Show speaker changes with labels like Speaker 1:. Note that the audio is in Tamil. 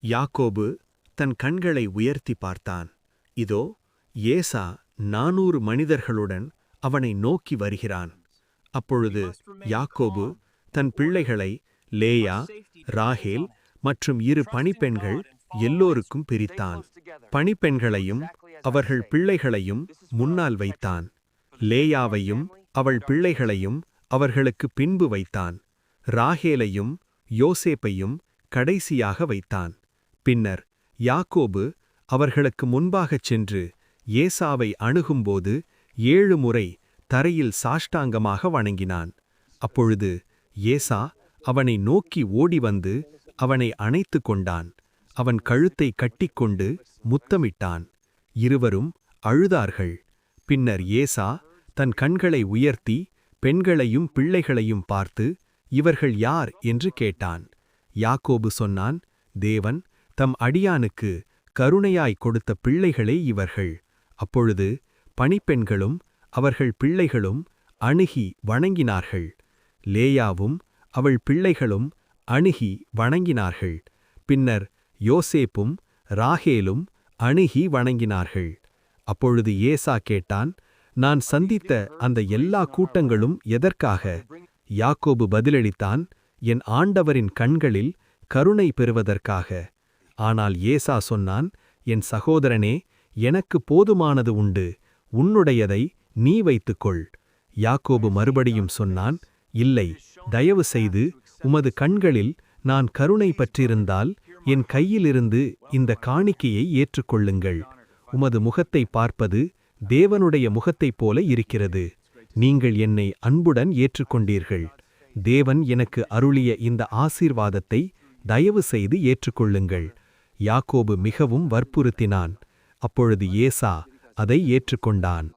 Speaker 1: யாக்கோபு தன் கண்களை உயர்த்தி பார்த்தான். இதோ ஏசா 400 மனிதர்களுடன் அவனை நோக்கி வருகிறான். அப்பொழுது யாக்கோபு தன் பிள்ளைகளை லேயா, ராகேல் மற்றும் 2 பணிப்பெண்கள் எல்லோருக்கும் பிரித்தான். பணிப்பெண்களையும் அவர்கள் பிள்ளைகளையும் முன்னால் வைத்தான். லேயாவையும் அவள் பிள்ளைகளையும் அவர்களுக்கு பின்பு வைத்தான். ராகேலையும் யோசேப்பையும் கடைசியாக வைத்தான். பின்னர் யாக்கோபு அவர்களுக்கு முன்பாகச் சென்று ஏசாவை அணுகும்போது 7 முறை தரையில் சாஷ்டாங்கமாக வணங்கினான். அப்பொழுது ஏசா அவனை நோக்கி ஓடிவந்து அவனை அணைத்துக் கொண்டான். அவன் கழுத்தை கட்டிக்கொண்டு முத்தமிட்டான். இருவரும் அழுதார்கள். பின்னர் ஏசா தன் கண்களை உயர்த்தி பெண்களையும் பிள்ளைகளையும் பார்த்து, இவர்கள் யார் என்று கேட்டான். யாக்கோபு சொன்னான், தேவன் தம் அடியானுக்கு கருணையாய் கொடுத்த பிள்ளைகளே இவர்கள். அப்பொழுது பணிப்பெண்களும் அவர்கள் பிள்ளைகளும் அணுகி வணங்கினார்கள். லேயாவும் அவள் பிள்ளைகளும் அணுகி வணங்கினார்கள். பின்னர் யோசேப்பும் ராகேலும் அணுகி வணங்கினார்கள். அப்பொழுது ஏசா கேட்டான், நான் சந்தித்த அந்த எல்லா கூட்டங்களும் எதற்காக? யாக்கோபு பதிலளித்தான், என் ஆண்டவரின் கண்களில் கருணை பெறுவதற்காக. ஆனால் ஏசா சொன்னான், என் சகோதரனே, எனக்கு போதுமானது உண்டு, உன்னுடையதை நீ வைத்துக்கொள். யாக்கோபு மறுபடியும் சொன்னான், இல்லை, தயவு செய்து உமது கண்களில் நான் கருணை பற்றிருந்தால் என் கையிலிருந்து இந்த காணிக்கையை ஏற்றுக்கொள்ளுங்கள். உமது முகத்தை பார்ப்பது தேவனுடைய முகத்தைப் போல இருக்கிறது. நீங்கள் என்னை அன்புடன் ஏற்றுக்கொண்டீர்கள். தேவன் எனக்கு அருளிய இந்த ஆசீர்வாதத்தை தயவு செய்து ஏற்றுக்கொள்ளுங்கள். யாக்கோபு மிகவும் வற்புறுத்தினான். அப்பொழுது ஏசா அதை ஏற்றுக்கொண்டான்.